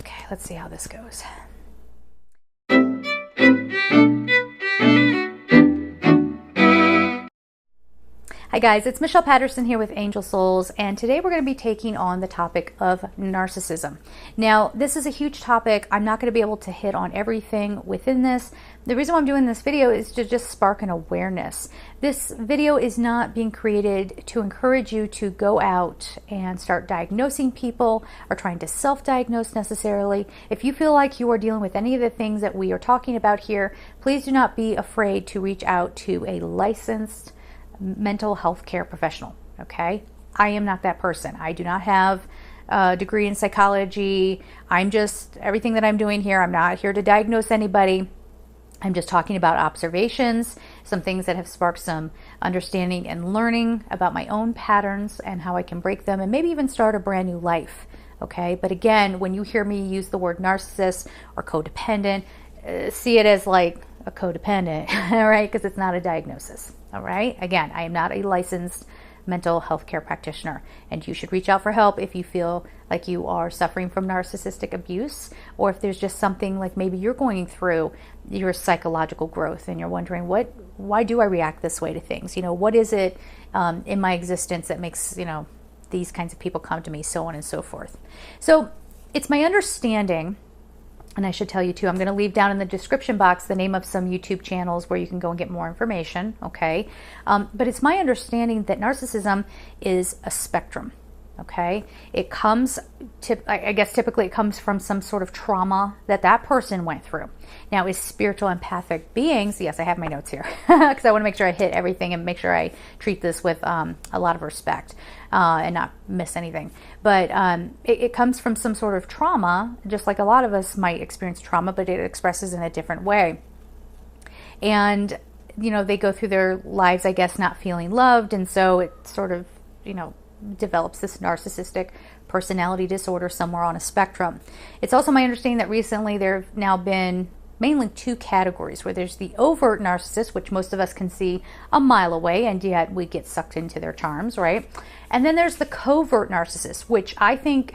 Okay, let's see how this goes. Hi guys, it's Michelle Patterson here with Angel Souls, and today we're going to be taking on the topic of narcissism. Now, this is a huge topic. I'm not going to be able to hit on everything within this. The reason why I'm doing this video is to just spark an awareness. This video is not being created to encourage you to go out and start diagnosing people or trying to self-diagnose necessarily. If you feel like you are dealing with any of the things that we are talking about here, please do not be afraid to reach out to a licensed mental health care professional. Okay, I am not that person. I do not have a degree in psychology. I'm just, everything that I'm doing here, I'm not here to diagnose anybody. I'm just talking about observations, some things that have sparked some understanding and learning about my own patterns and how I can break them and maybe even start a brand new life. Okay, but again, when you hear me use the word narcissist or codependent, see it as like a codependent, all right, because it's not a diagnosis. All right. Again, I am not a licensed mental health care practitioner, and you should reach out for help if you feel like you are suffering from narcissistic abuse, or if there's just something like maybe you're going through your psychological growth and you're wondering why do I react this way to things? You know, what is it in my existence that makes, you know, these kinds of people come to me, so on and so forth. So it's my understanding. And I should tell you too, I'm going to leave down in the description box the name of some YouTube channels where you can go and get more information, okay? But it's my understanding that narcissism is a spectrum, okay? It comes, I guess typically it comes from some sort of trauma that that person went through. Now, as spiritual empathic beings, yes, I have my notes here because I want to make sure I hit everything and make sure I treat this with a lot of respect and not miss anything. But it comes from some sort of trauma, just like a lot of us might experience trauma, but it expresses in a different way. And, you know, they go through their lives, I guess, not feeling loved. And so it sort of, you know, develops this narcissistic personality disorder somewhere on a spectrum. It's also my understanding that recently there have now been mainly two categories, where there's the overt narcissist, which most of us can see a mile away, and yet we get sucked into their charms, right? And then there's the covert narcissist, which I think,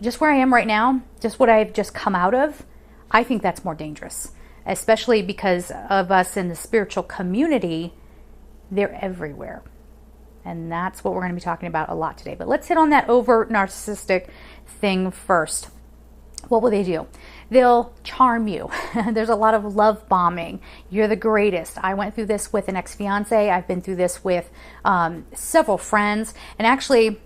just where I am right now, just what I've just come out of, I think that's more dangerous, especially because of us in the spiritual community. They're everywhere. And that's what we're going to be talking about a lot today. But let's hit on that overt narcissistic thing first. What will they do? They'll charm you. There's a lot of love bombing. You're the greatest. I went through this with an ex-fiance. I've been through this with several friends. And actually,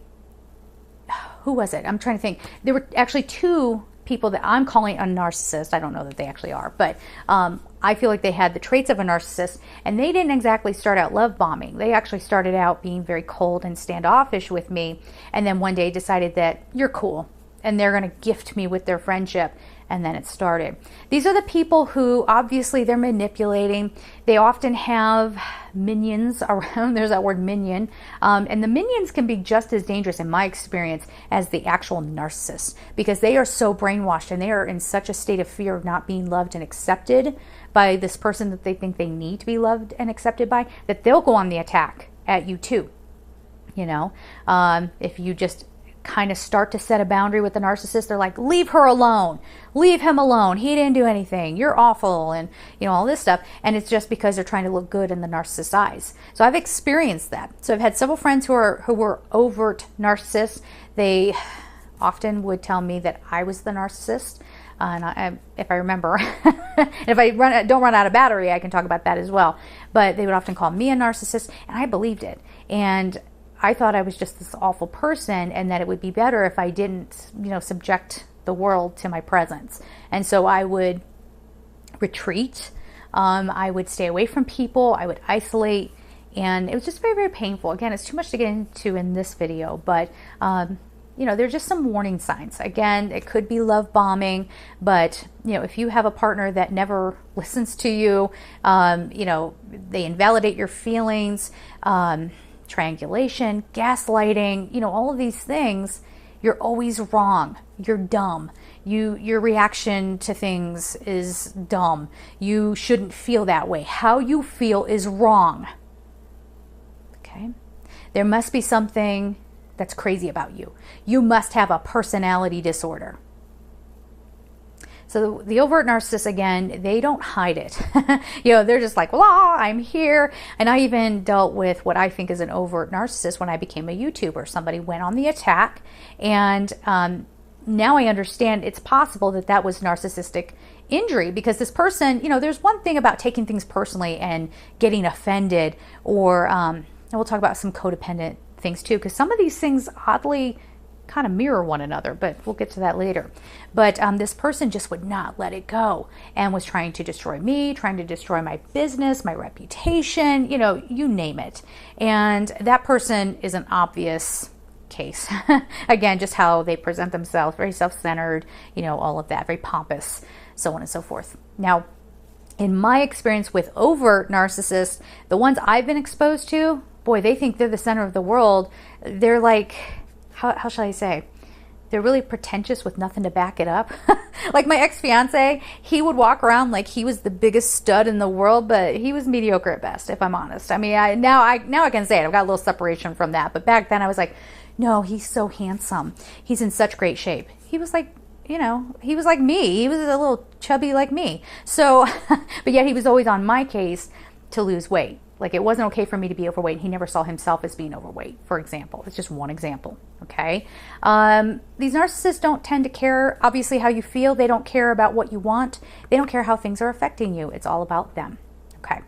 who was it? I'm trying to think. There were actually two people that I'm calling a narcissist. I don't know that they actually are, but I feel like they had the traits of a narcissist, and they didn't exactly start out love bombing. They actually started out being very cold and standoffish with me, and then one day decided that you're cool, and they're going to gift me with their friendship. And then it started. These are the people who obviously they're manipulating. They often have minions around. There's that word minion. And the minions can be just as dangerous in my experience as the actual narcissist, because they are so brainwashed and they are in such a state of fear of not being loved and accepted by this person that they think they need to be loved and accepted by, that they'll go on the attack at you too. You know, if you just kind of start to set a boundary with the narcissist, they're like, leave her alone, leave him alone, he didn't do anything, you're awful, and you know, all this stuff. And it's just because they're trying to look good in the narcissist's eyes. So I've experienced that. So I've had several friends who were overt narcissists. They often would tell me that I was the narcissist. And if I remember, and if I don't run out of battery, I can talk about that as well. But they would often call me a narcissist, and I believed it. And I thought I was just this awful person, and that it would be better if I didn't, you know, subject the world to my presence. And so I would retreat. I would stay away from people. I would isolate, and it was just very, very painful. Again, it's too much to get into in this video, but you know, there's just some warning signs. Again, it could be love bombing, but you know, if you have a partner that never listens to you, you know, they invalidate your feelings, triangulation, gaslighting, you know, all of these things, you're always wrong. You're dumb. Your reaction to things is dumb. You shouldn't feel that way. How you feel is wrong. Okay? There must be something that's crazy about you. You must have a personality disorder. So the overt narcissist, again, they don't hide it. They're just like, well, I'm here. And I even dealt with what I think is an overt narcissist when I became a YouTuber. Somebody went on the attack, and now I understand it's possible that that was narcissistic injury, because this person, there's one thing about taking things personally and getting offended, or and we'll talk about some codependent things too, because some of these things oddly kind of mirror one another, but we'll get to that later. But this person just would not let it go and was trying to destroy me, trying to destroy my business, my reputation, you name it. And that person is an obvious case. Again, just how they present themselves, very self-centered, all of that, very pompous, so on and so forth. Now, in my experience with overt narcissists, the ones I've been exposed to, boy, they think they're the center of the world. They're like, how shall I say? They're really pretentious with nothing to back it up. Like my ex-fiance, he would walk around like he was the biggest stud in the world, but he was mediocre at best, if I'm honest. I mean, now I can say it. I've got a little separation from that. But back then I was like, no, he's so handsome. He's in such great shape. He was like, he was like me. He was a little chubby like me. So, but yet he was always on my case to lose weight. Like, it wasn't okay for me to be overweight. He never saw himself as being overweight, for example. It's just one example, okay? These narcissists don't tend to care, obviously, how you feel. They don't care about what you want. They don't care how things are affecting you. It's all about them, okay?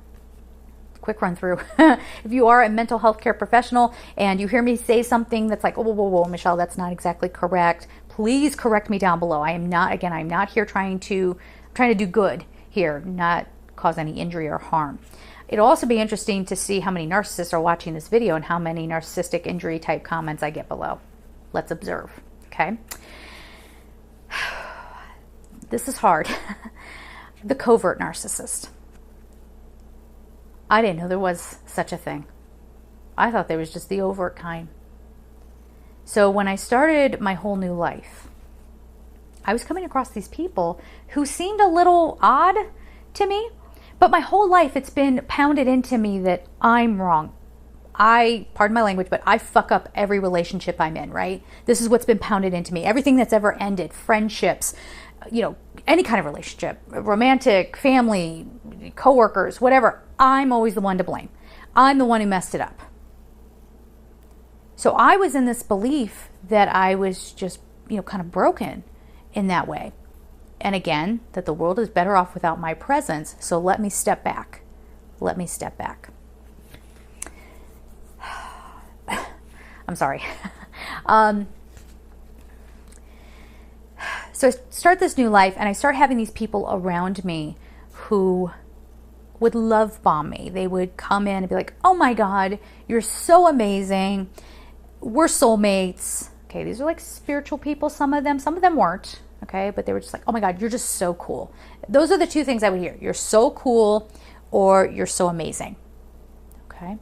Quick run through. If you are a mental health care professional and you hear me say something that's like, oh, whoa, Michelle, that's not exactly correct, please correct me down below. I'm not here trying to do good here, not cause any injury or harm. It'll also be interesting to see how many narcissists are watching this video and how many narcissistic injury type comments I get below. Let's observe, okay? This is hard. The covert narcissist. I didn't know there was such a thing. I thought there was just the overt kind. So when I started my whole new life, I was coming across these people who seemed a little odd to me. But my whole life, it's been pounded into me that I'm wrong. Pardon my language, but I fuck up every relationship I'm in, right? This is what's been pounded into me. Everything that's ever ended, friendships, any kind of relationship, romantic, family, coworkers, whatever, I'm always the one to blame. I'm the one who messed it up. So I was in this belief that I was just, kind of broken in that way. And again, that the world is better off without my presence. So let me step back. Let me step back. I'm sorry. So I start this new life and I start having these people around me who would love bomb me. They would come in and be like, oh my God, you're so amazing. We're soulmates. Okay, these are like spiritual people, some of them weren't. Okay, but they were just like, oh my God, you're just so cool. Those are the two things I would hear. You're so cool, or you're so amazing. Okay.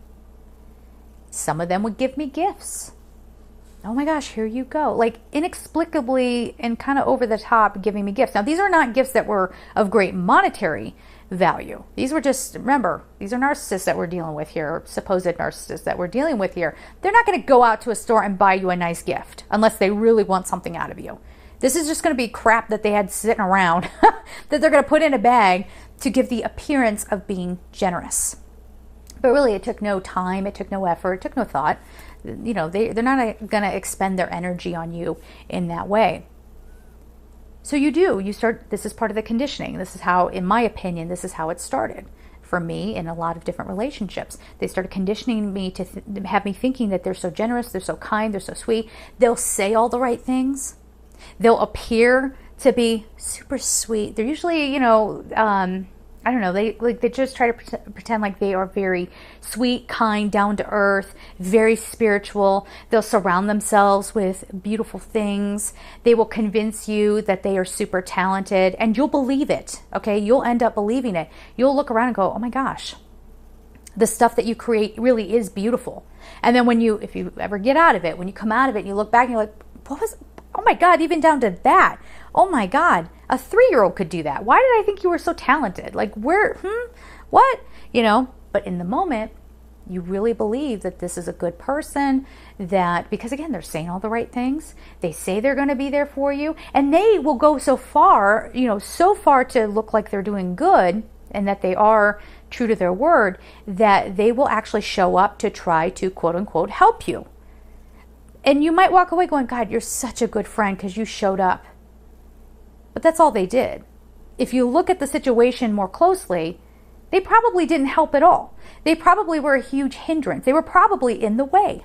Some of them would give me gifts. Oh my gosh, here you go. Like inexplicably and kind of over the top giving me gifts. Now, these are not gifts that were of great monetary value. These were just, remember, these are narcissists that we're dealing with here, or supposed narcissists that we're dealing with here. They're not going to go out to a store and buy you a nice gift unless they really want something out of you. This is just going to be crap that they had sitting around that they're going to put in a bag to give the appearance of being generous. But really, it took no time, it took no effort, it took no thought. They're not going to expend their energy on you in that way. So you start, this is part of the conditioning. This is how, in my opinion, this is how it started for me in a lot of different relationships. They started conditioning me to have me thinking that they're so generous, they're so kind, they're so sweet. They'll say all the right things. They'll appear to be super sweet. They're usually, I don't know, they just try to pretend like they are very sweet, kind, down to earth, very spiritual. They'll surround themselves with beautiful things. They will convince you that they are super talented, and you'll believe it, okay? You'll end up believing it. You'll look around and go, oh my gosh, the stuff that you create really is beautiful. And then if you ever get out of it, when you come out of it and you look back and you're like, oh my God, even down to that. Oh my God, a 3-year-old could do that. Why did I think you were so talented? Like what? But in the moment, You really believe that this is a good person, that, because again, they're saying all the right things. They say they're going to be there for you, and they will go so far, so far to look like they're doing good and that they are true to their word, that they will actually show up to try to quote unquote help you. And you might walk away going, God, you're such a good friend because you showed up. But that's all they did. If you look at the situation more closely, they probably didn't help at all. They probably were a huge hindrance. They were probably in the way.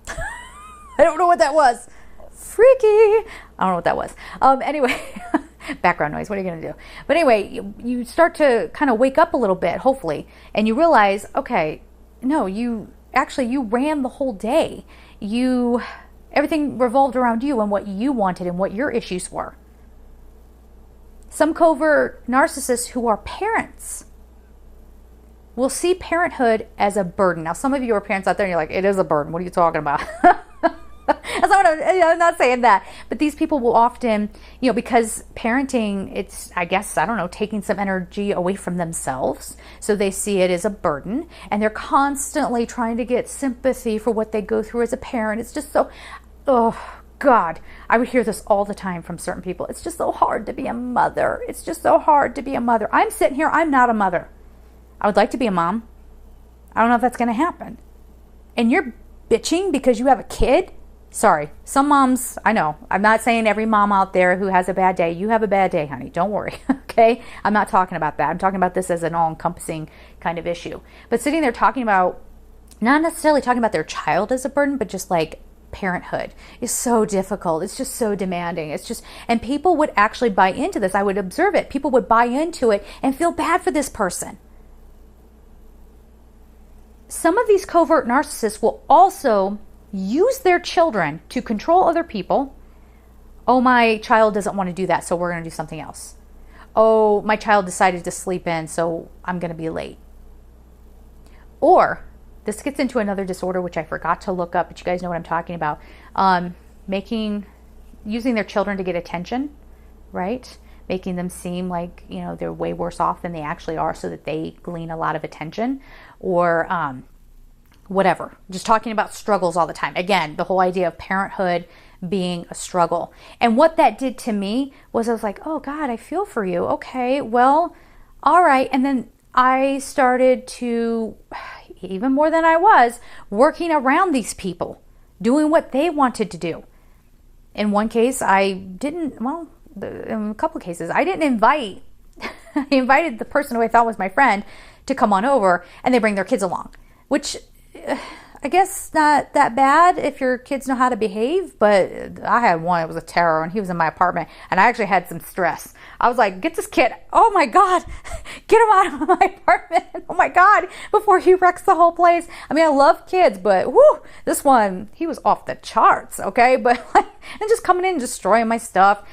I don't know what that was. Freaky. I don't know what that was. Anyway, background noise. What are you going to do? But anyway, you start to kind of wake up a little bit, hopefully, and you realize, okay, no, you ran the whole day. Everything revolved around you and what you wanted and what your issues were. Some covert narcissists who are parents will see parenthood as a burden. Now, some of you are parents out there and you're like, it is a burden. What are you talking about? That's not what I'm not saying that. But these people will often, because parenting, it's, I guess, I don't know, taking some energy away from themselves. So they see it as a burden. And they're constantly trying to get sympathy for what they go through as a parent. It's just so, oh, God. I would hear this all the time from certain people. It's just so hard to be a mother. It's just so hard to be a mother. I'm sitting here, I'm not a mother. I would like to be a mom. I don't know if that's going to happen. And you're bitching because you have a kid? Sorry, some moms, I know, I'm not saying every mom out there who has a bad day, you have a bad day, honey, don't worry, okay? I'm not talking about that. I'm talking about this as an all-encompassing kind of issue. But sitting there talking about, not necessarily talking about their child as a burden, but just like parenthood is so difficult. It's just so demanding. And people would actually buy into this. I would observe it. People would buy into it and feel bad for this person. Some of these covert narcissists will also use their children to control other people. Oh, my child doesn't want to do that, so we're going to do something else. Oh, my child decided to sleep in, so I'm going to be late. Or, this gets into another disorder, which I forgot to look up, but you guys know what I'm talking about. Using their children to get attention, right? Making them seem like, they're way worse off than they actually are so that they glean a lot of attention. Or, whatever, just talking about struggles all the time. Again, the whole idea of parenthood being a struggle. And what that did to me was I was like, oh God, I feel for you. Okay, well, all right. And then I started to, even more than I was, working around these people, doing what they wanted to do. In one case, in a couple of cases, I didn't invite, I invited the person who I thought was my friend to come on over, and they bring their kids along, which I guess not that bad if your kids know how to behave, but I had one, it was a terror, and he was in my apartment, and I actually had some stress. I was like, get this kid, oh my God, get him out of my apartment, oh my God, before he wrecks the whole place. I mean, I love kids, but whoo, this one, he was off the charts, okay? But and just coming in and destroying my stuff,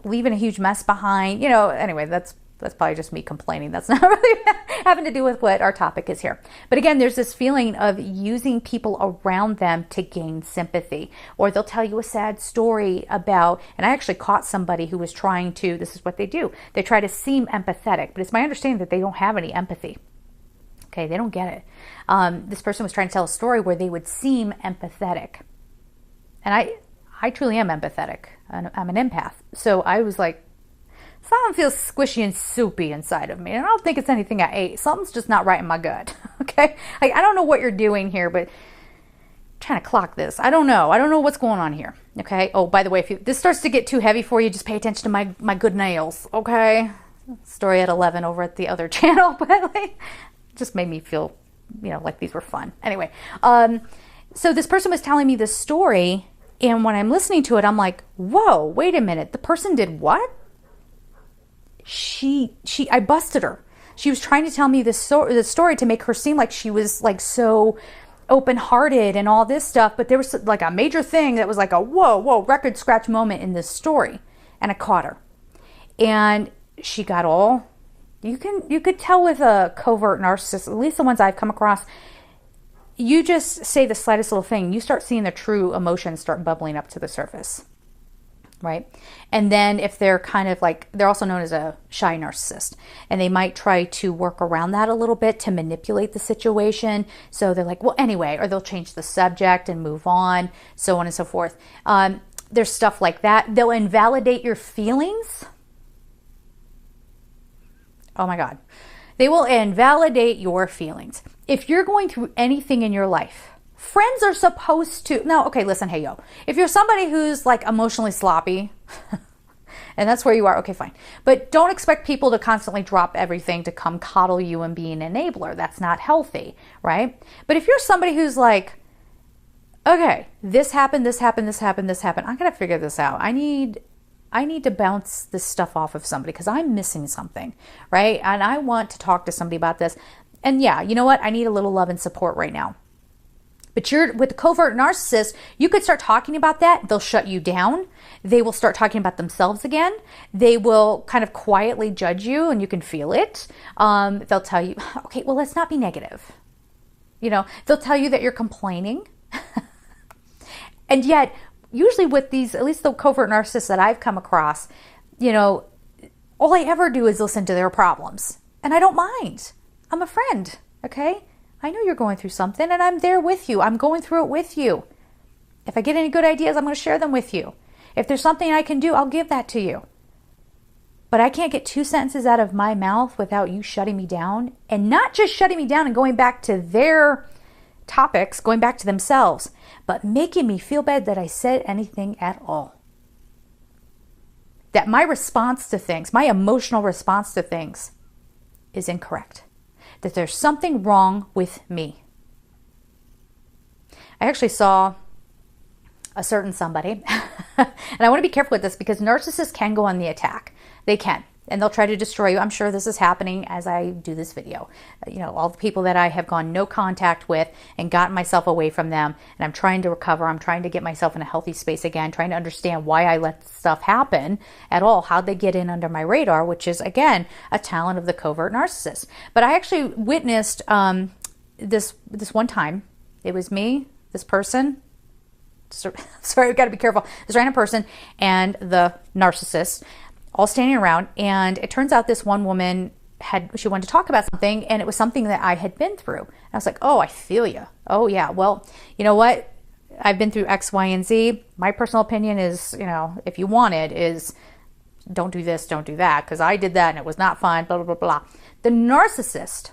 leaving a huge mess behind, anyway, that's probably just me complaining. That's not really having to do with what our topic is here. But again, there's this feeling of using people around them to gain sympathy. Or they'll tell you a sad story about, and I actually caught somebody who was trying to, this is what they do. They try to seem empathetic, but it's my understanding that they don't have any empathy. Okay, they don't get it. This person was trying to tell a story where they would seem empathetic. And I truly am empathetic. I'm an empath. So I was like, something feels squishy and soupy inside of me. And I don't think it's anything I ate. Something's just not right in my gut. Okay? I don't know what you're doing here, but I'm trying to clock this. I don't know. I don't know what's going on here. Okay? Oh, by the way, if this starts to get too heavy for you, just pay attention to my good nails. Okay? Story at 11 over at the other channel. But just made me feel, like these were fun. Anyway, so this person was telling me this story, and when I'm listening to it, I'm like, whoa, wait a minute. The person did what? I busted her. She was trying to tell me this story to make her seem like she was like so open-hearted and all this stuff, but there was like a major thing that was like a whoa record scratch moment in this story, and I caught her. And she got all, you could tell with a covert narcissist, at least the ones I've come across, you just say the slightest little thing, you start seeing the true emotions start bubbling up to the surface. right? And then if they're kind of like, they're also known as a shy narcissist, and they might try to work around that a little bit to manipulate the situation. So they're like, well, anyway, or they'll change the subject and move on, so on and so forth. There's stuff like that. They'll invalidate your feelings. Oh my God. They will invalidate your feelings. If you're going through anything in your life, friends are supposed to, now, okay, listen, hey, yo, if you're somebody who's like emotionally sloppy, and that's where you are, okay, fine. But don't expect people to constantly drop everything to come coddle you and be an enabler. That's not healthy, right? But if you're somebody who's like, okay, this happened, this happened, this happened, this happened, I gotta figure this out. I need to bounce this stuff off of somebody because I'm missing something, right? And I want to talk to somebody about this. And yeah, you know what? I need a little love and support right now. But with the covert narcissist, you could start talking about that. They'll shut you down. They will start talking about themselves again. They will kind of quietly judge you, and you can feel it. They'll tell you, okay, well, let's not be negative. You know, they'll tell you that you're complaining. And yet, usually with these, at least the covert narcissists that I've come across, you know, all I ever do is listen to their problems. And I don't mind. I'm a friend, okay? I know you're going through something, and I'm there with you. I'm going through it with you. If I get any good ideas, I'm going to share them with you. If there's something I can do, I'll give that to you. But I can't get 2 sentences out of my mouth without you shutting me down, and not just shutting me down and going back to their topics, going back to themselves, but making me feel bad that I said anything at all. That my response to things, my emotional response to things is incorrect. That there's something wrong with me. I actually saw a certain somebody, and I want to be careful with this because narcissists can go on the attack. They can, and they'll try to destroy you. I'm sure this is happening as I do this video. You know, all the people that I have gone no contact with and gotten myself away from them, and I'm trying to recover. I'm trying to get myself in a healthy space again, trying to understand why I let stuff happen at all, how'd they get in under my radar, which is, again, a talent of the covert narcissist. But I actually witnessed this one time. It was me, this person, sorry, I've got to be careful, this random person and the narcissist all standing around, and it turns out this one woman she wanted to talk about something, and it was something that I had been through. And I was like, oh, I feel you. Oh yeah, well, you know what? I've been through X, Y, and Z. My personal opinion is, you know, if you want it, is don't do this, don't do that, because I did that and it was not fun, blah, blah, blah, blah. The narcissist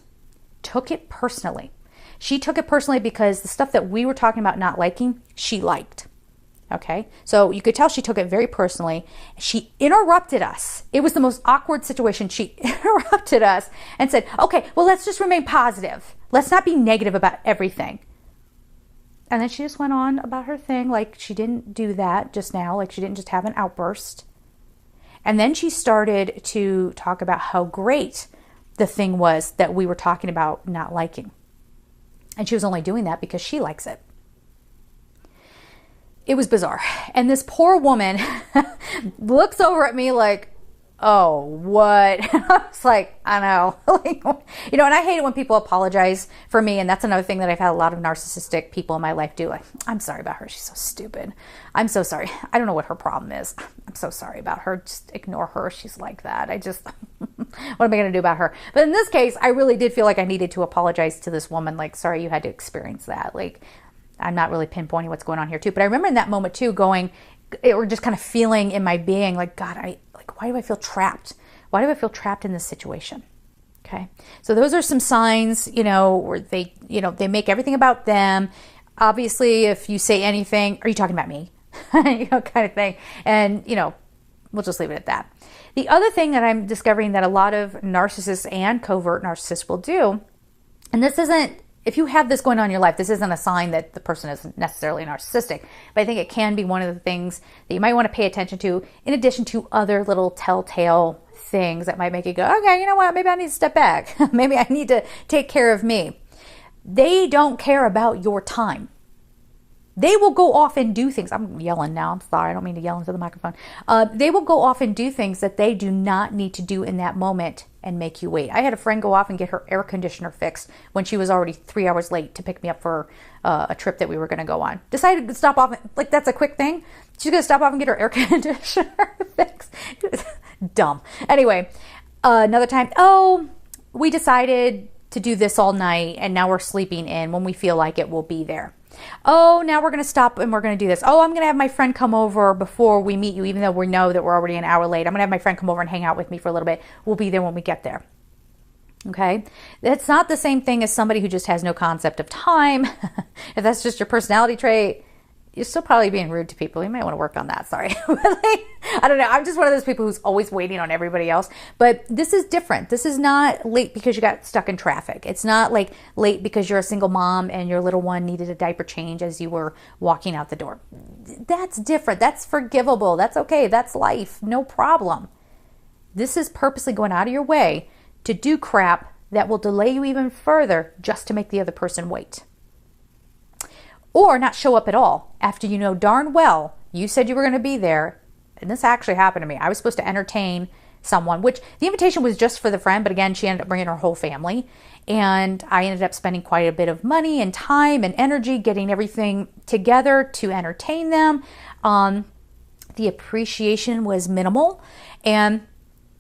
took it personally. She took it personally because the stuff that we were talking about not liking, she liked. Okay, so you could tell she took it very personally. She interrupted us. It was the most awkward situation. She interrupted us and said, okay, well, let's just remain positive. Let's not be negative about everything. And then she just went on about her thing, like she didn't do that just now, like she didn't just have an outburst. And then she started to talk about how great the thing was that we were talking about not liking. And she was only doing that because she likes it. It was bizarre. And this poor woman looks over at me like, oh, what? I was like, I know. Like, you know, and I hate it when people apologize for me. And that's another thing that I've had a lot of narcissistic people in my life do. Like, I'm sorry about her. She's so stupid. I'm so sorry. I don't know what her problem is. I'm so sorry about her. Just ignore her. She's like that. What am I going to do about her? But in this case, I really did feel like I needed to apologize to this woman. Like, sorry, you had to experience that. Like, I'm not really pinpointing what's going on here too, but I remember in that moment too or just kind of feeling in my being like, God, why do I feel trapped? Why do I feel trapped in this situation? Okay. So those are some signs, you know, where they make everything about them. Obviously, if you say anything, are you talking about me? You know, kind of thing. And, you know, we'll just leave it at that. The other thing that I'm discovering that a lot of narcissists and covert narcissists will do, and this isn't, if you have this going on in your life, this isn't a sign that the person is necessarily narcissistic, but I think it can be one of the things that you might want to pay attention to in addition to other little telltale things that might make you go, okay, you know what, maybe I need to step back. Maybe I need to take care of me. They don't care about your time. They will go off and do things. I'm yelling now. I'm sorry. I don't mean to yell into the microphone. They will go off and do things that they do not need to do in that moment and make you wait. I had a friend go off and get her air conditioner fixed when she was already 3 hours late to pick me up for a trip that we were going to go on. Decided to stop off. Like, that's a quick thing. She's going to stop off and get her air conditioner fixed. Dumb. Anyway, another time, we decided to do this all night and now we're sleeping in. When we feel like it, we'll be there. Oh, now we're going to stop and we're going to do this. Oh, I'm going to have my friend come over before we meet you, even though we know that we're already an hour late. I'm going to have my friend come over and hang out with me for a little bit. We'll be there when we get there. Okay? That's not the same thing as somebody who just has no concept of time. If that's just your personality trait, you're still probably being rude to people. You might want to work on that. Sorry. I don't know. I'm just one of those people who's always waiting on everybody else. But this is different. This is not late because you got stuck in traffic. It's not like late because you're a single mom and your little one needed a diaper change as you were walking out the door. That's different. That's forgivable. That's okay. That's life. No problem. This is purposely going out of your way to do crap that will delay you even further just to make the other person wait. Or not show up at all after you know darn well you said you were going to be there. And this actually happened to me. I was supposed to entertain someone, which the invitation was just for the friend, but again, she ended up bringing her whole family. And I ended up spending quite a bit of money and time and energy getting everything together to entertain them. The appreciation was minimal. And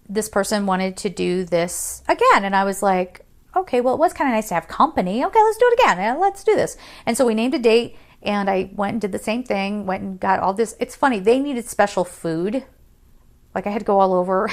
this person wanted to do this again. And I was like, okay, well, it was kind of nice to have company. Okay, let's do it again. Let's do this. And so we named a date and I went and did the same thing, went and got all this. It's funny. They needed special food. Like I had to go all over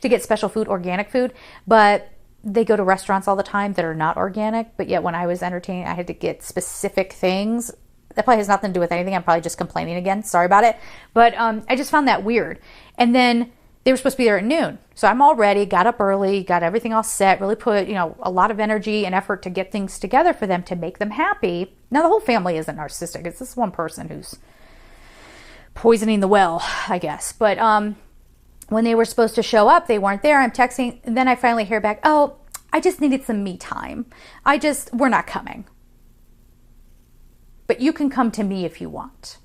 to get special food, organic food, but they go to restaurants all the time that are not organic. But yet when I was entertaining, I had to get specific things. That probably has nothing to do with anything. I'm probably just complaining again. Sorry about it. But I just found that weird. And then they were supposed to be there at noon. So I'm all ready, got up early, got everything all set, really put, a lot of energy and effort to get things together for them to make them happy. Now, the whole family isn't narcissistic. It's this one person who's poisoning the well, I guess. But when they were supposed to show up, they weren't there. I'm texting. And then I finally hear back, oh, I just needed some me time. We're not coming. But you can come to me if you want.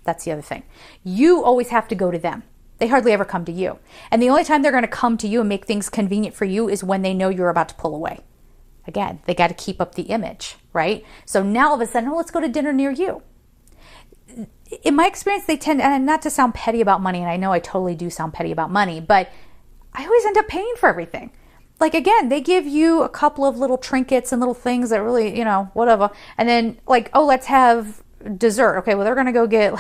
That's the other thing. You always have to go to them. They hardly ever come to you. And the only time they're going to come to you and make things convenient for you is when they know you're about to pull away. Again, they got to keep up the image, right? So now all of a sudden, let's go to dinner near you. In my experience, they tend, and not to sound petty about money, and I know I totally do sound petty about money, but I always end up paying for everything. Like, again, they give you a couple of little trinkets and little things that really, whatever. And then like, oh, let's have dessert. Okay, well, they're going to go get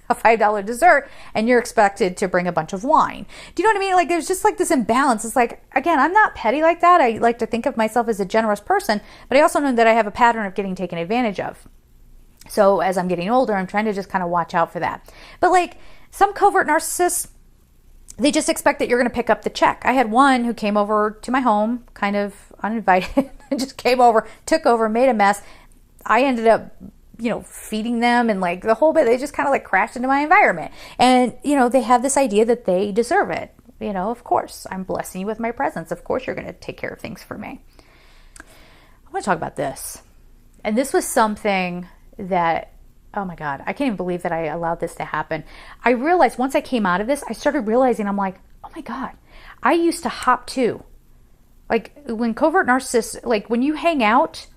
a $5 dessert and you're expected to bring a bunch of wine. Do you know what I mean? Like there's just like this imbalance. It's like, again, I'm not petty like that. I like to think of myself as a generous person, but I also know that I have a pattern of getting taken advantage of. So as I'm getting older, I'm trying to just kind of watch out for that. But like some covert narcissists, they just expect that you're going to pick up the check. I had one who came over to my home, kind of uninvited, and just came over, took over, made a mess. I ended up feeding them and like the whole bit. They just kind of like crashed into my environment. And, they have this idea that they deserve it. Of course, I'm blessing you with my presence. Of course, you're going to take care of things for me. I want to talk about this. And this was something that, oh my God, I can't even believe that I allowed this to happen. I realized once I came out of this, I started realizing, I'm like, oh my God, I used to hop too. Like when covert narcissists, like when you hang out,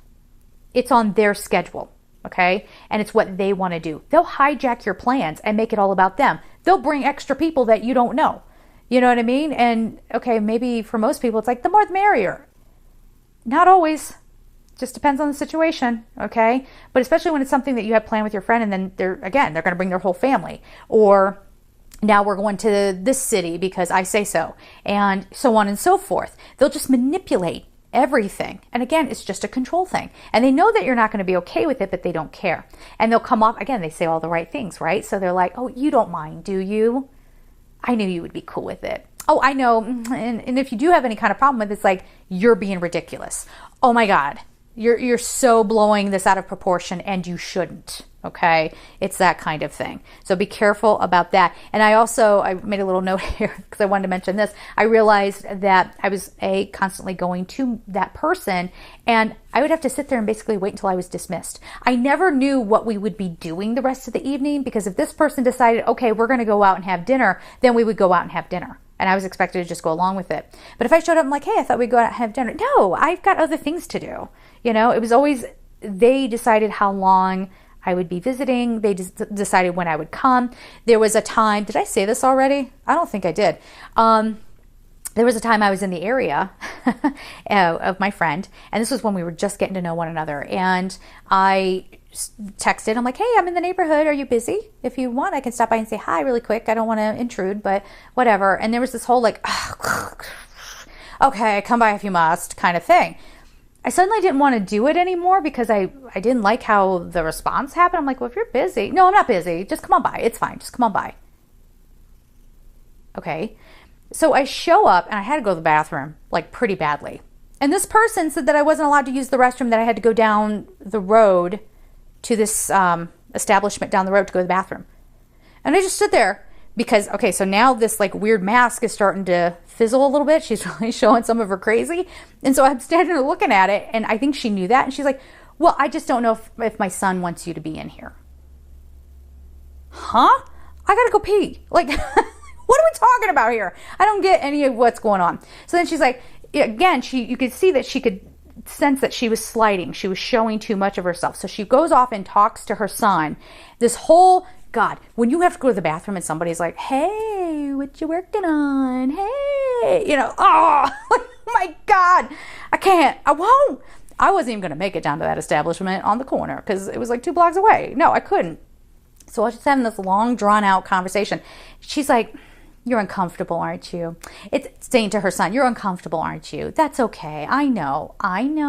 it's on their schedule. Okay. And it's what they want to do. They'll hijack your plans and make it all about them. They'll bring extra people that you don't know. You know what I mean? And okay, maybe for most people, it's like the more the merrier. Not always. Just depends on the situation. Okay. But especially when it's something that you have planned with your friend and then they're going to bring their whole family, or now we're going to this city because I say so, and so on and so forth. They'll just manipulate everything. And again, it's just a control thing. And they know that you're not going to be okay with it, but they don't care. And they'll come off, again, they say all the right things, right? So they're like, oh, you don't mind, do you? I knew you would be cool with it. Oh, I know. And if you do have any kind of problem with it, it's like, you're being ridiculous. Oh my God, you're so blowing this out of proportion and you shouldn't. Okay, it's that kind of thing. So be careful about that. And I made a little note here because I wanted to mention this. I realized that I was constantly going to that person, and I would have to sit there and basically wait until I was dismissed. I never knew what we would be doing the rest of the evening, because if this person decided, okay, we're going to go out and have dinner, then we would go out and have dinner. And I was expected to just go along with it. But if I showed up, I'm like, hey, I thought we'd go out and have dinner. No, I've got other things to do. It was always, they decided how long I would be visiting. They just decided when I would come. There was a time, did I say this already? I don't think I did. There was a time I was in the area of my friend, and this was when we were just getting to know one another. And I texted, I'm like, hey, I'm in the neighborhood. Are you busy? If you want, I can stop by and say hi really quick. I don't want to intrude, but whatever. And there was this whole like, okay, come by if you must kind of thing. I suddenly didn't want to do it anymore because I didn't like how the response happened. I'm like, well, if you're busy, no, I'm not busy. Just come on by. It's fine. Just come on by. Okay. So I show up and I had to go to the bathroom like pretty badly. And this person said that I wasn't allowed to use the restroom, that I had to go down the road to this establishment down the road to go to the bathroom. And I just stood there because, okay, so now this like weird mask is starting to fizzle a little bit. She's really showing some of her crazy. And so I'm standing there looking at it, and I think she knew that. And she's like, well, I just don't know if my son wants you to be in here. Huh? I gotta go pee. Like, what are we talking about here? I don't get any of what's going on. So then she's like, again, you could see that she could sense that she was slighting. She was showing too much of herself. So she goes off and talks to her son. This whole, God, when you have to go to the bathroom and somebody's like, hey, what you working on? Hey, oh my God, I can't, I won't. I wasn't even going to make it down to that establishment on the corner because it was like 2 blocks away. No, I couldn't. So I was just having this long, drawn out conversation. She's like, you're uncomfortable, aren't you? It's saying to her son, you're uncomfortable, aren't you? That's okay. I know. And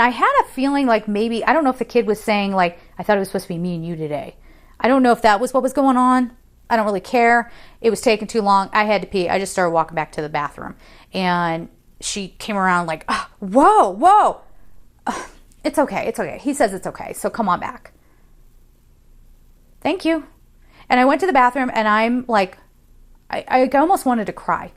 I had a feeling like maybe, I don't know if the kid was saying like, I thought it was supposed to be me and you today. I don't know if that was what was going on. I don't really care. It was taking too long. I had to pee. I just started walking back to the bathroom. And she came around like, oh, whoa. It's okay. He says it's okay. So come on back. Thank you. And I went to the bathroom, and I'm like, I almost wanted to cry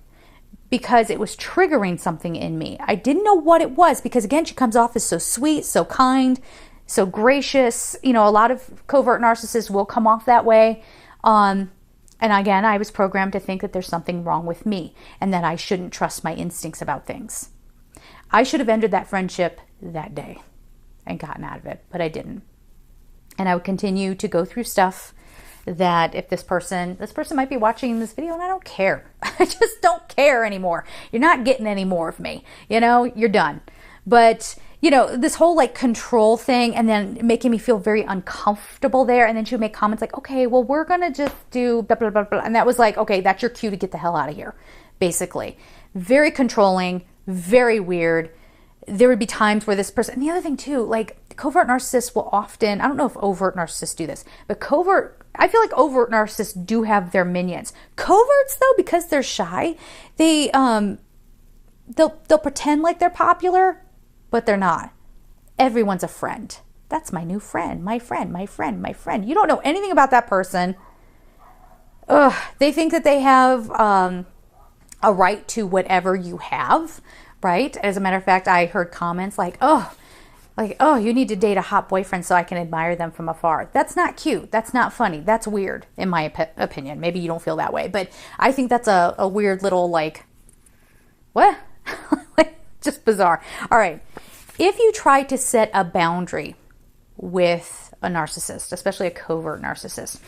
because it was triggering something in me. I didn't know what it was because, again, she comes off as so sweet, so kind, so gracious. A lot of covert narcissists will come off that way. And again, I was programmed to think that there's something wrong with me and that I shouldn't trust my instincts about things. I should have ended that friendship that day and gotten out of it, but I didn't. And I would continue to go through stuff that if this person might be watching this video, and I don't care. I just don't care anymore. You're not getting any more of me. You're done. But, this whole like control thing, and then making me feel very uncomfortable there. And then she would make comments like, okay, well, we're going to just do blah, blah, blah, blah. And that was like, okay, that's your cue to get the hell out of here, basically. Very controlling, very weird. There would be times where this person, and the other thing too, like covert narcissists will often, I don't know if overt narcissists do this, but I feel like overt narcissists do have their minions. Coverts though, because they're shy, they'll pretend like they're popular, but they're not. Everyone's a friend. That's my new friend, my friend. You don't know anything about that person. They think that they have a right to whatever you have, right? As a matter of fact, I heard comments like, oh, you need to date a hot boyfriend so I can admire them from afar. That's not cute. That's not funny. That's weird, in my opinion. Maybe you don't feel that way, but I think that's a weird little like, what? Just bizarre. All right. If you try to set a boundary with a narcissist, especially a covert narcissist,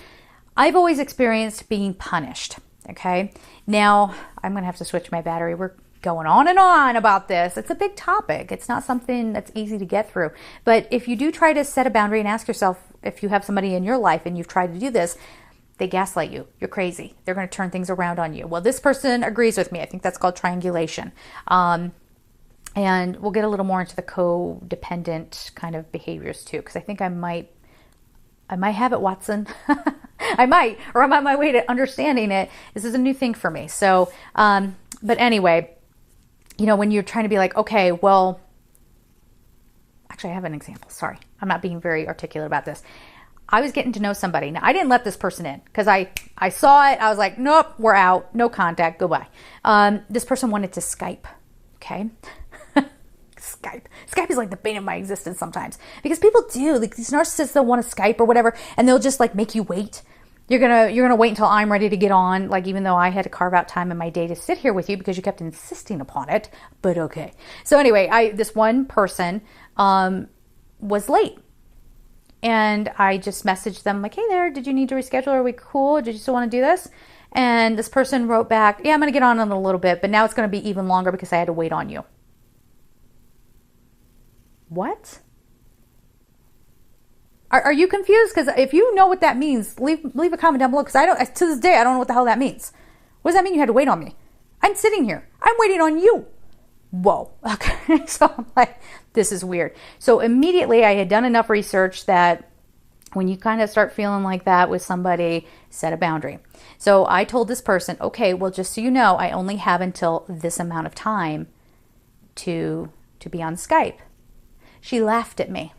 I've always experienced being punished. Okay. Now I'm going to have to switch my battery. We're going on and on about this. It's a big topic. It's not something that's easy to get through. But if you do try to set a boundary and ask yourself, if you have somebody in your life and you've tried to do this, they gaslight you. You're crazy. They're going to turn things around on you. Well, this person agrees with me. I think that's called triangulation. And we'll get a little more into the codependent kind of behaviors too, because I think I might have it, Watson. I might, or I'm on my way to understanding it. This is a new thing for me. So, but anyway, when you're trying to be like, okay, well, actually I have an example. Sorry. I'm not being very articulate about this. I was getting to know somebody. Now, I didn't let this person in because I saw it. I was like, nope, we're out. No contact. Goodbye. This person wanted to Skype. Okay. Skype is like the bane of my existence sometimes because people do, like these narcissists, they'll want to Skype or whatever, and they'll just like make you wait. You're gonna wait until I'm ready to get on, like even though I had to carve out time in my day to sit here with you because you kept insisting upon it. But okay. So anyway, this one person was late. And I just messaged them like, hey there, did you need to reschedule? Are we cool? Did you still want to do this? And this person wrote back, yeah, I'm going to get on in a little bit, but now it's going to be even longer because I had to wait on you. What? Are you confused? Because if you know what that means, leave a comment down below because to this day, I don't know what the hell that means. What does that mean you had to wait on me? I'm sitting here. I'm waiting on you. Whoa. Okay. So I'm like, this is weird. So immediately I had done enough research that when you kind of start feeling like that with somebody, set a boundary. So I told this person, okay, well, just so you know, I only have until this amount of time to be on Skype. She laughed at me.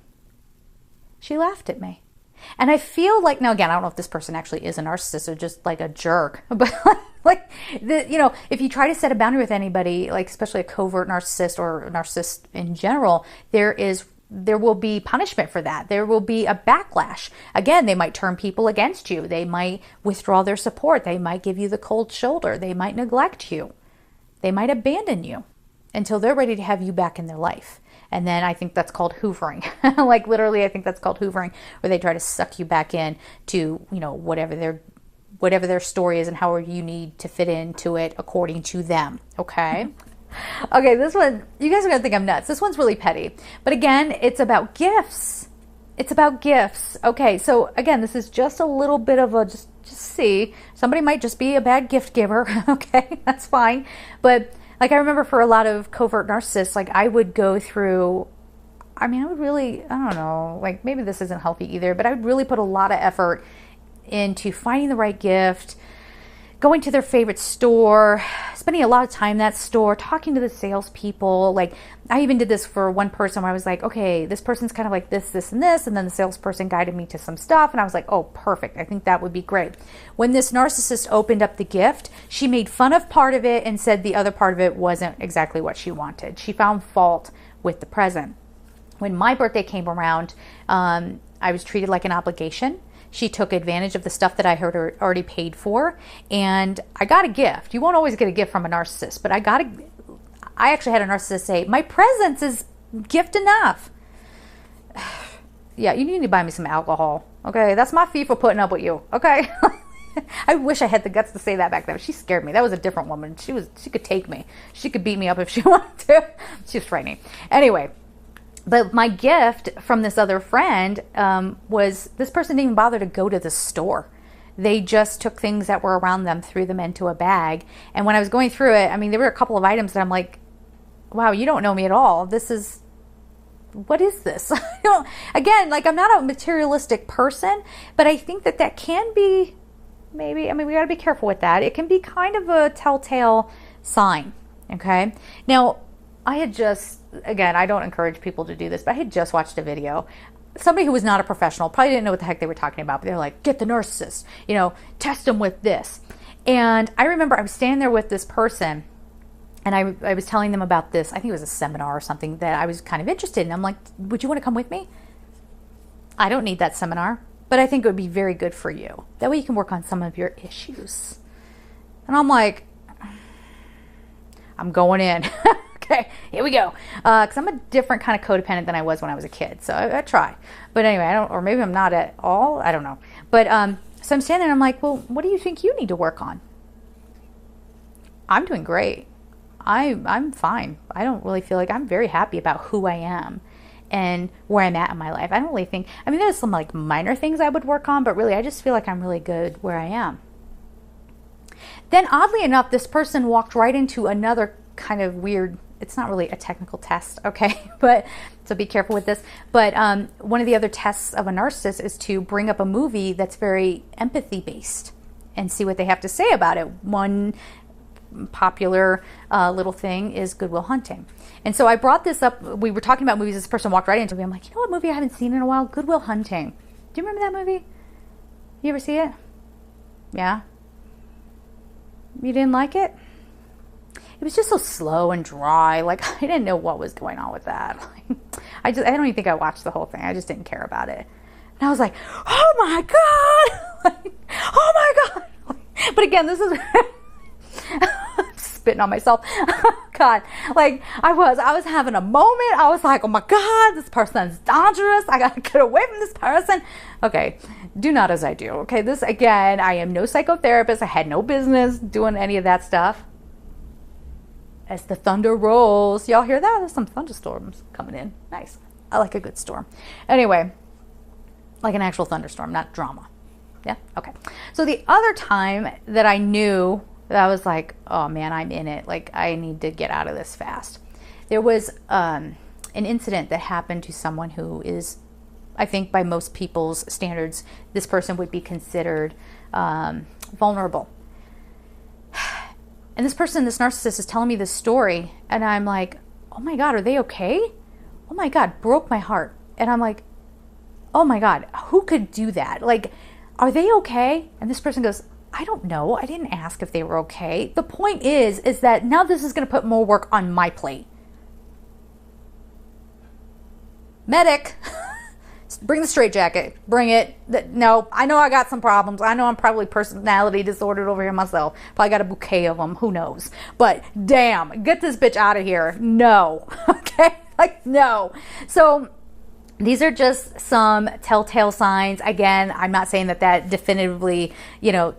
She laughed at me. And I feel like, now again, I don't know if this person actually is a narcissist or just like a jerk, but if you try to set a boundary with anybody, like especially a covert narcissist or a narcissist in general, there will be punishment for that. There will be a backlash. Again, they might turn people against you. They might withdraw their support. They might give you the cold shoulder. They might neglect you. They might abandon you until they're ready to have you back in their life. And then I think that's called hoovering. Like literally, I think that's called hoovering, where they try to suck you back in to, whatever their story is and however you need to fit into it according to them. Okay. Okay. This one, you guys are going to think I'm nuts. This one's really petty, but again, it's about gifts. Okay. So again, this is just a little bit of a, just see, somebody might just be a bad gift giver. Okay. That's fine. But like, I remember for a lot of covert narcissists, like I would go through, I don't know, like maybe this isn't healthy either, but I would really put a lot of effort into finding the right gift, going to their favorite store, spending a lot of time in that store, talking to the salespeople. Like I even did this for one person where I was like, okay, this person's kind of like this, this, and this. And then the salesperson guided me to some stuff. And I was like, oh, perfect. I think that would be great. When this narcissist opened up the gift, she made fun of part of it and said the other part of it wasn't exactly what she wanted. She found fault with the present. When my birthday came around, I was treated like an obligation. She took advantage of the stuff that I had already paid for, and I got a gift. You won't always get a gift from a narcissist, but I actually had a narcissist say, my presence is gift enough. Yeah, you need to buy me some alcohol. Okay, that's my fee for putting up with you. Okay. I wish I had the guts to say that back then. She scared me. That was a different woman. She could take me. She could beat me up if she wanted to. She was frightening. Anyway. But my gift from this other friend was this person didn't even bother to go to the store. They just took things that were around them, threw them into a bag. And when I was going through it, there were a couple of items that I'm like, wow, you don't know me at all. What is this? Again, like I'm not a materialistic person, but I think that can be maybe, we got to be careful with that. It can be kind of a telltale sign. Okay. Now, I had just, again, I don't encourage people to do this, but I had just watched a video. Somebody who was not a professional, probably didn't know what the heck they were talking about, but they're like, get the narcissist, test them with this. And I remember I was standing there with this person and I was telling them about this. I think it was a seminar or something that I was kind of interested in. I'm like, would you want to come with me? I don't need that seminar, but I think it would be very good for you. That way you can work on some of your issues. And I'm like, I'm going in. Okay, here we go. Because I'm a different kind of codependent than I was when I was a kid. So I try. But anyway, or maybe I'm not at all. I don't know. But so I'm standing there and I'm like, well, what do you think you need to work on? I'm doing great. I'm fine. I don't really feel like, I'm very happy about who I am and where I'm at in my life. I don't really think, there's some like minor things I would work on, but really I just feel like I'm really good where I am. Then oddly enough, this person walked right into another kind of weird, it's not really a technical test, okay? But so be careful with this. But one of the other tests of a narcissist is to bring up a movie that's very empathy based and see what they have to say about it. One popular little thing is Good Will Hunting. And so I brought this up. We were talking about movies. This person walked right into me. I'm like, you know what movie I haven't seen in a while? Good Will Hunting. Do you remember that movie? You ever see it? Yeah? You didn't like it? It was just so slow and dry. Like, I didn't know what was going on with that. I don't even think I watched the whole thing. I just didn't care about it. And I was like, oh my God! Oh my God! But again, this is spitting on myself. God, like I was having a moment. I was like, oh my God, this person's dangerous. I gotta get away from this person. Okay, do not as I do. Okay, this again, I am no psychotherapist. I had no business doing any of that stuff. As the thunder rolls, y'all hear that? There's some thunderstorms coming in. Nice. I like a good storm. Anyway, like an actual thunderstorm, not drama. Yeah? Okay. So the other time that I knew that I was like, oh man, I'm in it. Like, I need to get out of this fast. There was an incident that happened to someone who is, I think by most people's standards, this person would be considered vulnerable. And this person, this narcissist, is telling me this story, and I'm like, oh my God, are they okay? Oh my God, broke my heart. And I'm like, oh my God, who could do that? Like, are they okay? And this person goes, I don't know. I didn't ask if they were okay. The point is that now this is going to put more work on my plate. Medic, bring the straitjacket. Bring it. No, I know I got some problems. I know I'm probably personality disordered over here myself. Probably got a bouquet of them. Who knows? But damn, get this bitch out of here. No. Okay? Like, no. So these are just some telltale signs. Again, I'm not saying that definitively,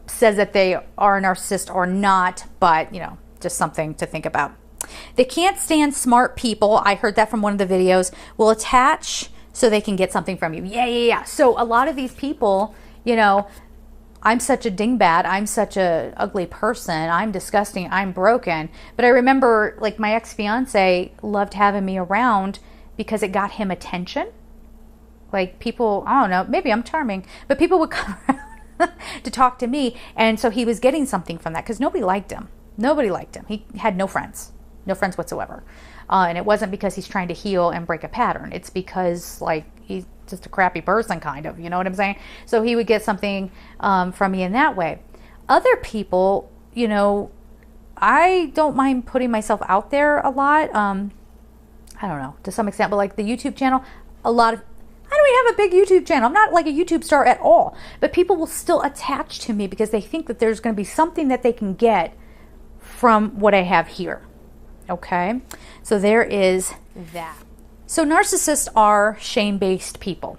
says that they are a narcissist or not, but, just something to think about. They can't stand smart people. I heard that from one of the videos. Will attach so they can get something from you. Yeah. So a lot of these people, I'm such a dingbat. I'm such a ugly person. I'm disgusting. I'm broken. But I remember, like, my ex-fiance loved having me around because it got him attention. Like, people, I don't know, maybe I'm charming, but people would come around to talk to me. And so he was getting something from that because nobody liked him. Nobody liked him. He had no friends whatsoever. And it wasn't because he's trying to heal and break a pattern. It's because, like, he's just a crappy person, kind of. You know what I'm saying? So he would get something from me in that way. Other people, I don't mind putting myself out there a lot. I don't know, to some extent, but like the YouTube channel, I don't even have a big YouTube channel. I'm not like a YouTube star at all. But people will still attach to me because they think that there's going to be something that they can get from what I have here. Okay? So there is that. So narcissists are shame-based people,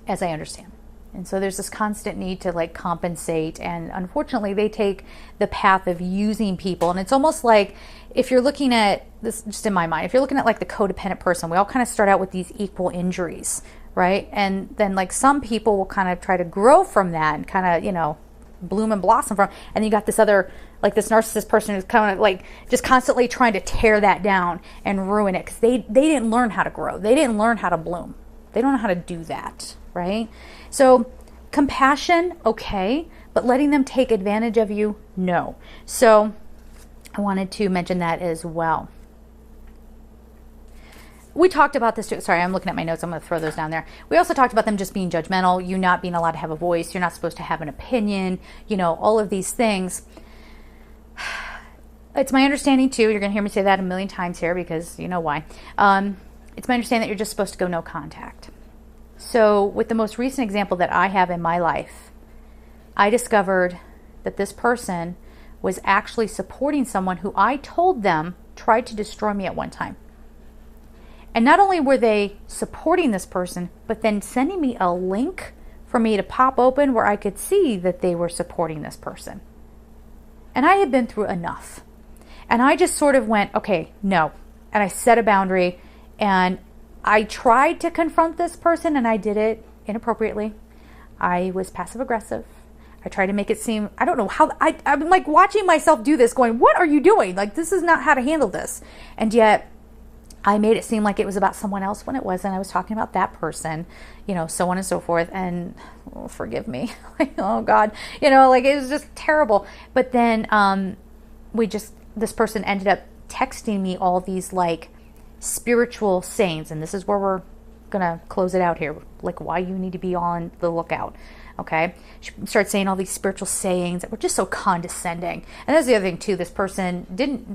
as I understand. And so there's this constant need to like compensate, and unfortunately they take the path of using people. And it's almost like, if you're looking at this, just in my mind, if you're looking at like the codependent person, we all kind of start out with these equal injuries, right? And then like some people will kind of try to grow from that and kind of, bloom and blossom from, and then you got this other, like this narcissist person who's kind of like just constantly trying to tear that down and ruin it because they didn't learn how to grow. They didn't learn how to bloom. They don't know how to do that, right? So compassion, okay, but letting them take advantage of you, no. So I wanted to mention that as well. We talked about this too. Sorry, I'm looking at my notes. I'm going to throw those down there. We also talked about them just being judgmental, you not being allowed to have a voice, you're not supposed to have an opinion, all of these things. It's my understanding too, you're going to hear me say that a million times here because you know why. It's my understanding that you're just supposed to go no contact. So with the most recent example that I have in my life, I discovered that this person was actually supporting someone who I told them tried to destroy me at one time. And not only were they supporting this person, but then sending me a link for me to pop open where I could see that they were supporting this person. And I had been through enough. And I just sort of went, okay, no. And I set a boundary, and I tried to confront this person, and I did it inappropriately. I was passive aggressive. I tried to make it seem, I don't know how, I'm like watching myself do this going, what are you doing? Like, this is not how to handle this. And yet I made it seem like it was about someone else when it wasn't. I was talking about that person, so on and so forth. And forgive me. Like, oh God, like it was just terrible. But then this person ended up texting me all these like spiritual sayings, and this is where we're gonna close it out here, like why you need to be on the lookout. Okay, she started saying all these spiritual sayings that were just so condescending. And that's the other thing too, this person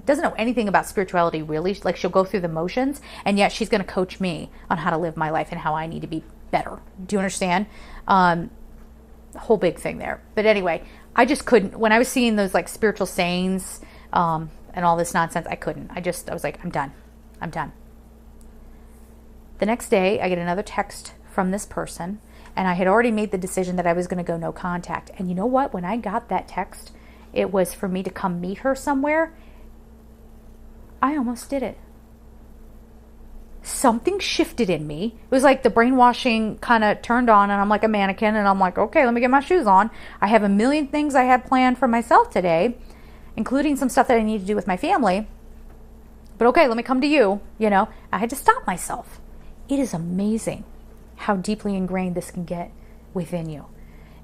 doesn't know anything about spirituality really. Like, she'll go through the motions, and yet she's going to coach me on how to live my life and how I need to be better. Do you understand? Whole big thing there. But anyway, I just couldn't, when I was seeing those like spiritual sayings and all this nonsense, I couldn't. I was like, I'm done. The next day, I get another text from this person, and I had already made the decision that I was going to go no contact. And you know what? When I got that text, it was for me to come meet her somewhere. I almost did it. Something shifted in me. It was like the brainwashing kind of turned on, and I'm like a mannequin, and I'm like, okay, let me get my shoes on. I have a million things I had planned for myself today, including some stuff that I need to do with my family. But okay, let me come to you. You know, I had to stop myself. It is amazing how deeply ingrained this can get within you.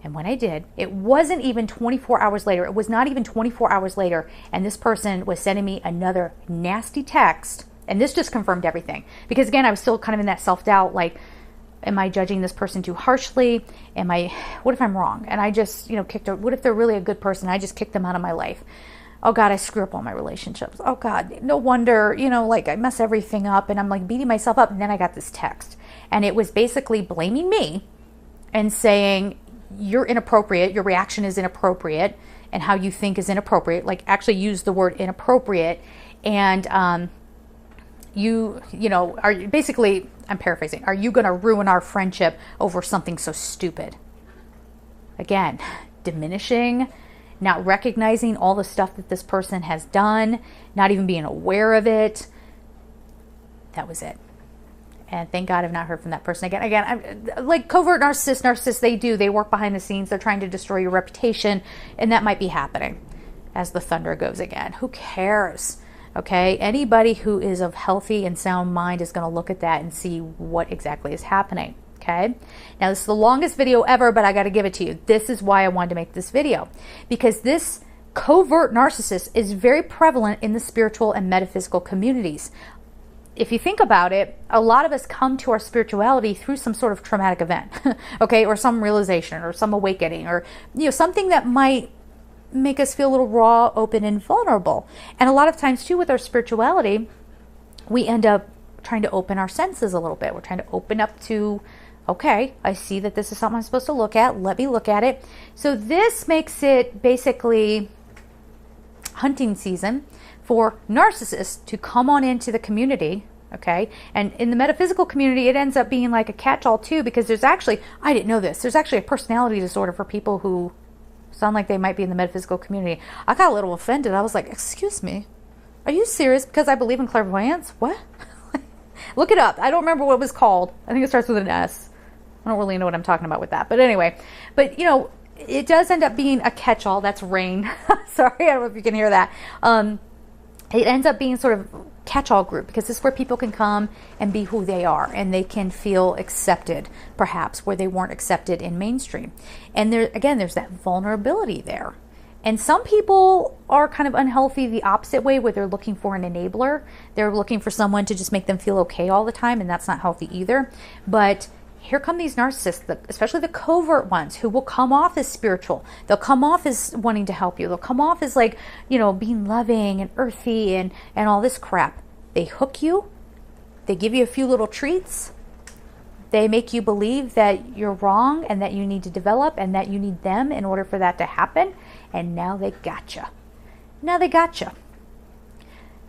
And when I did, it wasn't even 24 hours later. It was not even 24 hours later. And this person was sending me another nasty text. And this just confirmed everything. Because again, I was still kind of in that self-doubt, like, am I judging this person too harshly? What if I'm wrong? And I just, kicked her. What if they're really a good person? I just kicked them out of my life. Oh God, I screw up all my relationships. Oh God, no wonder, like I mess everything up, and I'm like beating myself up. And then I got this text, and it was basically blaming me and saying, you're inappropriate. Your reaction is inappropriate, and how you think is inappropriate. Like, actually use the word inappropriate. And, basically, I'm paraphrasing, are you going to ruin our friendship over something so stupid? Again, diminishing, not recognizing all the stuff that this person has done, not even being aware of it. That was it. And thank God I've not heard from that person again. Again, I'm like covert narcissists, they work behind the scenes. They're trying to destroy your reputation, and that might be happening as the thunder goes again. Who cares? Okay, anybody who is of healthy and sound mind is going to look at that and see what exactly is happening. Okay, now this is the longest video ever, but I got to give it to you. This is why I wanted to make this video, because this covert narcissist is very prevalent in the spiritual and metaphysical communities. If you think about it, a lot of us come to our spirituality through some sort of traumatic event, okay, or some realization or some awakening, or something that might make us feel a little raw, open, and vulnerable. And a lot of times too, with our spirituality, we end up trying to open our senses a little bit. We're trying to open up to, okay, I see that this is something I'm supposed to look at. Let me look at it. So this makes it basically hunting season for narcissists to come on into the community. Okay, and in the metaphysical community, it ends up being like a catch-all too, because there's actually, I didn't know this, there's actually a personality disorder for people who sound like they might be in the metaphysical community. I got a little offended. I was like, excuse me, are you serious? Because I believe in clairvoyance? What? Look it up. I don't remember what it was called. I think it starts with an S. I don't really know what I'm talking about with that. But anyway, it does end up being a catch-all. That's rain. Sorry, I don't know if you can hear that. It ends up being sort of catch-all group, because this is where people can come and be who they are, and they can feel accepted, perhaps, where they weren't accepted in mainstream. And there's that vulnerability there. And some people are kind of unhealthy the opposite way, where they're looking for an enabler. They're looking for someone to just make them feel okay all the time, and that's not healthy either. But here come these narcissists, especially the covert ones, who will come off as spiritual. They'll come off as wanting to help you. They'll come off as like, being loving and earthy and all this crap. They hook you. They give you a few little treats. They make you believe that you're wrong and that you need to develop and that you need them in order for that to happen. And now they gotcha.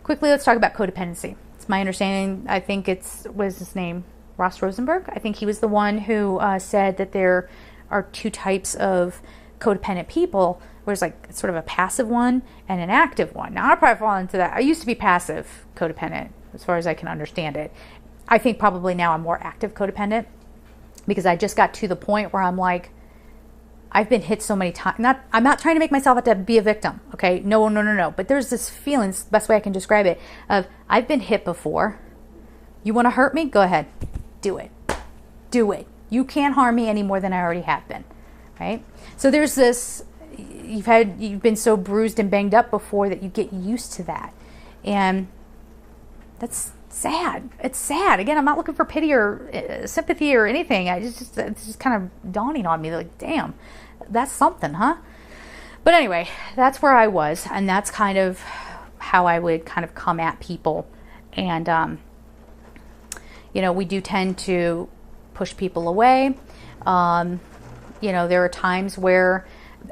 Quickly, let's talk about codependency. It's my understanding, I think what is his name? Ross Rosenberg. I think he was the one who said that there are two types of codependent people. There's like sort of a passive one and an active one. Now I probably fall into that. I used to be passive codependent as far as I can understand it. I think probably now I'm more active codependent, because I just got to the point where I'm like, I've been hit so many times. I'm not trying to make myself have to be a victim. Okay, no. But there's this feeling, it's the best way I can describe it, of I've been hit before. You want to hurt me? Go ahead. Do it. You can't harm me any more than I already have been, right? So there's this, you've been so bruised and banged up before that you get used to that. And that's sad. It's sad. Again, I'm not looking for pity or sympathy or anything. It's just kind of dawning on me, like, damn, that's something, huh? But anyway, that's where I was, and that's kind of how I would kind of come at people. And we do tend to push people away. There are times where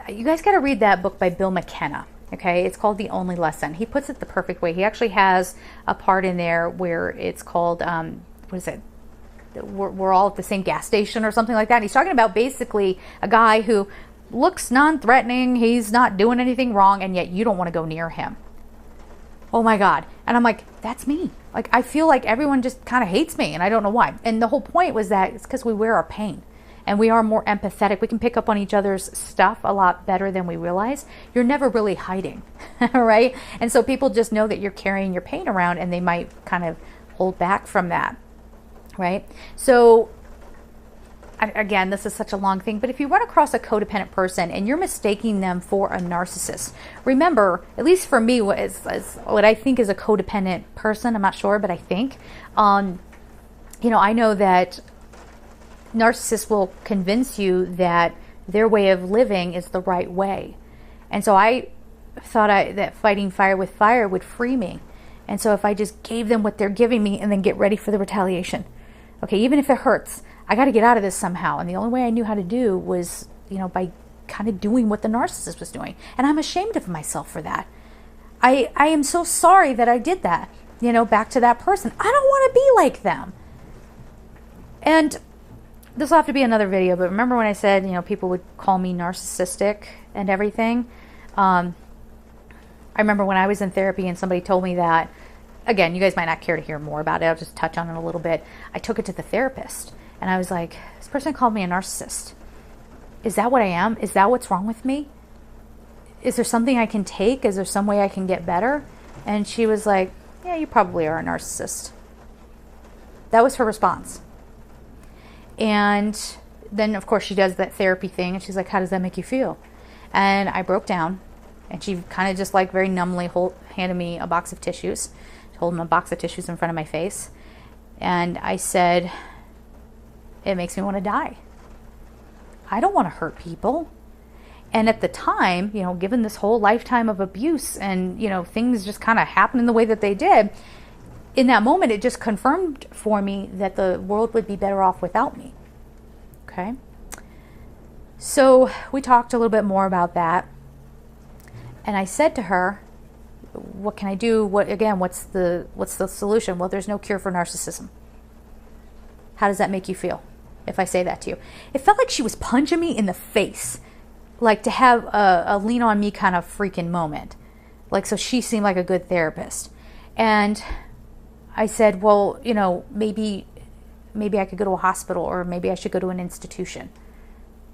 you guys got to read that book by Bill McKenna. Okay, it's called The Only Lesson. He puts it the perfect way. He actually has a part in there where it's called, what is it? We're all at the same gas station or something like that. And he's talking about basically a guy who looks non-threatening. He's not doing anything wrong, and yet you don't want to go near him. Oh my God. And I'm like, that's me. Like, I feel like everyone just kind of hates me, and I don't know why. And the whole point was that it's because we wear our pain. And we are more empathetic. We can pick up on each other's stuff a lot better than we realize. You're never really hiding, right? And so people just know that you're carrying your pain around, and they might kind of hold back from that, right? So again, this is such a long thing, but if you run across a codependent person and you're mistaking them for a narcissist, remember, at least for me, what I think is a codependent person, I'm not sure, but I think, I know that narcissists will convince you that their way of living is the right way. And so I thought that fighting fire with fire would free me. And so if I just gave them what they're giving me and then get ready for the retaliation, okay, even if it hurts, I got to get out of this somehow. And the only way I knew how to do was, by kind of doing what the narcissist was doing. And I'm ashamed of myself for that. I am so sorry that I did that, back to that person. I don't want to be like them. And this will have to be another video, but remember when I said, people would call me narcissistic and everything? I remember when I was in therapy and somebody told me that, again, you guys might not care to hear more about it. I'll just touch on it a little bit. I took it to the therapist and I was like, this person called me a narcissist. Is that what I am? Is that what's wrong with me? Is there something I can take? Is there some way I can get better? And she was like, yeah, you probably are a narcissist. That was her response. And then, of course, she does that therapy thing. And she's like, how does that make you feel? And I broke down. And she kind of just like very numbly handed me a box of tissues. Holding a box of tissues in front of my face. And I said, it makes me want to die. I don't want to hurt people. And at the time, given this whole lifetime of abuse and, things just kind of happening the way that they did, in that moment, it just confirmed for me that the world would be better off without me. Okay? So we talked a little bit more about that. And I said to her, what can I do? What's the solution? Well, there's no cure for narcissism. How does that make you feel if I say that to you? It felt like she was punching me in the face, like to have a lean on me kind of freaking moment. Like, so she seemed like a good therapist. And I said, well, maybe I could go to a hospital, or maybe I should go to an institution.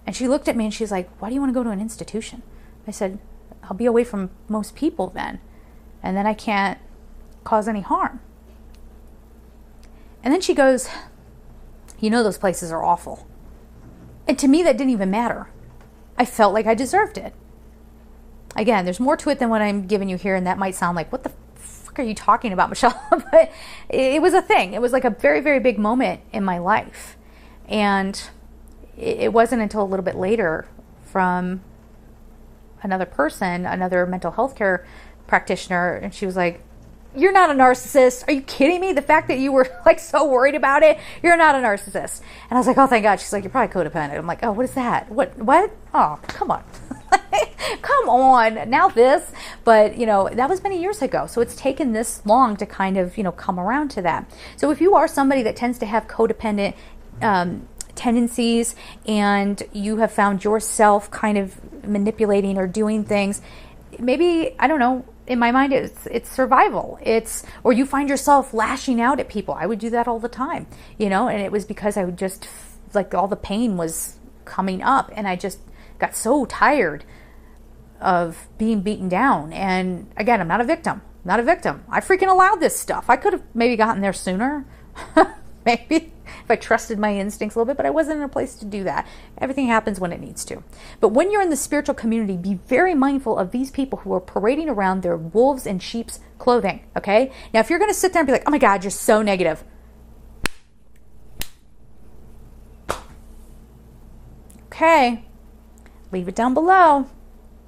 And she looked at me and she's like, why do you want to go to an institution? I said, I'll be away from most people then. And then I can't cause any harm. And then she goes, those places are awful. And to me, that didn't even matter. I felt like I deserved it. Again, there's more to it than what I'm giving you here, and that might sound like, what the fuck are you talking about, Michelle? But it was a thing. It was like a very, very big moment in my life. And it wasn't until a little bit later from another person, another mental health care practitioner, and she was like, you're not a narcissist. Are you kidding me? The fact that you were like so worried about it, you're not a narcissist. And I was like, oh, thank God. She's like, you're probably codependent. I'm like, oh, what is that? What? Oh, come on. Come on. Now this. But, that was many years ago. So it's taken this long to kind of, come around to that. So if you are somebody that tends to have codependent tendencies, and you have found yourself kind of manipulating or doing things, maybe, I don't know, in my mind, it's survival. Or you find yourself lashing out at people. I would do that all the time, and it was because I would just, like, all the pain was coming up, and I just got so tired of being beaten down. And again, I'm not a victim. I freaking allowed this stuff. I could have maybe gotten there sooner. Maybe. if I trusted my instincts a little bit, but I wasn't in a place to do that. Everything happens when it needs to. But when you're in the spiritual community, be very mindful of these people who are parading around their wolves in sheep's clothing, okay? Now, if you're going to sit there and be like, oh my God, you're so negative. Okay, leave it down below.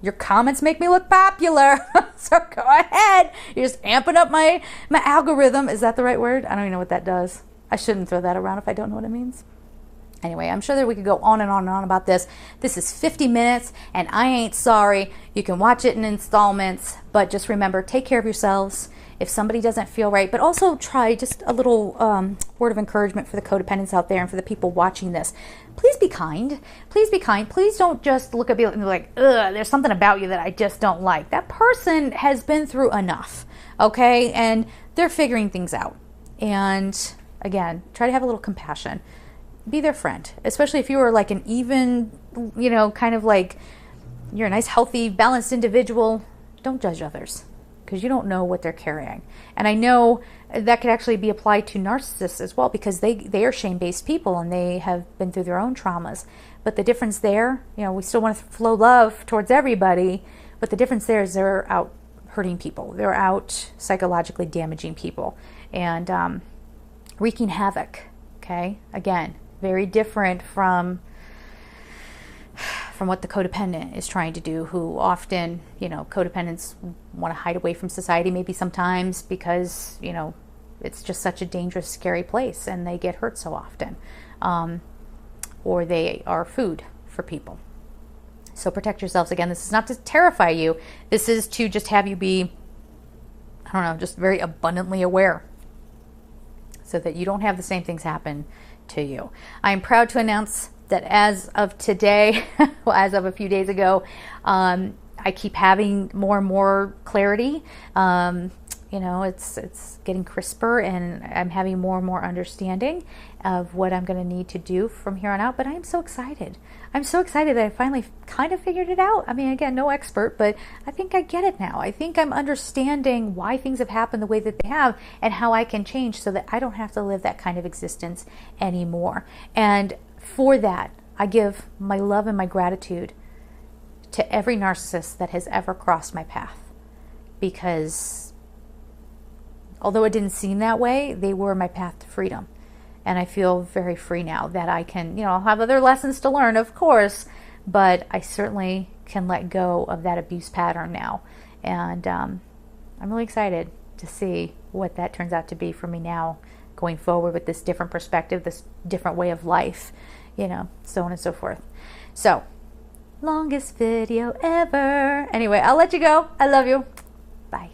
Your comments make me look popular, so go ahead. You're just amping up my algorithm. Is that the right word? I don't even know what that does. I shouldn't throw that around if I don't know what it means. Anyway, I'm sure that we could go on and on and on about this. This is 50 minutes, and I ain't sorry. You can watch it in installments, but just remember, take care of yourselves. If somebody doesn't feel right, but also try just a little word of encouragement for the codependents out there and for the people watching this. Please be kind. Please be kind. Please don't just look at me and be like, ugh, there's something about you that I just don't like. That person has been through enough, okay? And they're figuring things out. And again, try to have a little compassion. Be their friend, especially if you are like an even, kind of like you're a nice, healthy, balanced individual. Don't judge others, because you don't know what they're carrying. And I know that could actually be applied to narcissists as well, because they are shame-based people and they have been through their own traumas. But the difference there, we still want to flow love towards everybody, but the difference there is they're out hurting people. They're out psychologically damaging people and wreaking havoc, okay? Again, very different from what the codependent is trying to do, who often, codependents want to hide away from society maybe sometimes because, it's just such a dangerous, scary place and they get hurt so often. Or they are food for people. So protect yourselves. Again, this is not to terrify you. This is to just have you be, just very abundantly aware so that you don't have the same things happen to you. I am proud to announce that as of today, as of a few days ago, I keep having more and more clarity. It's getting crisper, and I'm having more and more understanding of what I'm going to need to do from here on out. But I am so excited. I'm so excited that I finally kind of figured it out. I mean, again, no expert, but I think I get it now. I think I'm understanding why things have happened the way that they have and how I can change so that I don't have to live that kind of existence anymore. And for that, I give my love and my gratitude to every narcissist that has ever crossed my path, because although it didn't seem that way, they were my path to freedom. And I feel very free now that I can, I'll have other lessons to learn, of course, but I certainly can let go of that abuse pattern now. And I'm really excited to see what that turns out to be for me now, going forward with this different perspective, this different way of life, so on and so forth. So, longest video ever. Anyway, I'll let you go. I love you. Bye.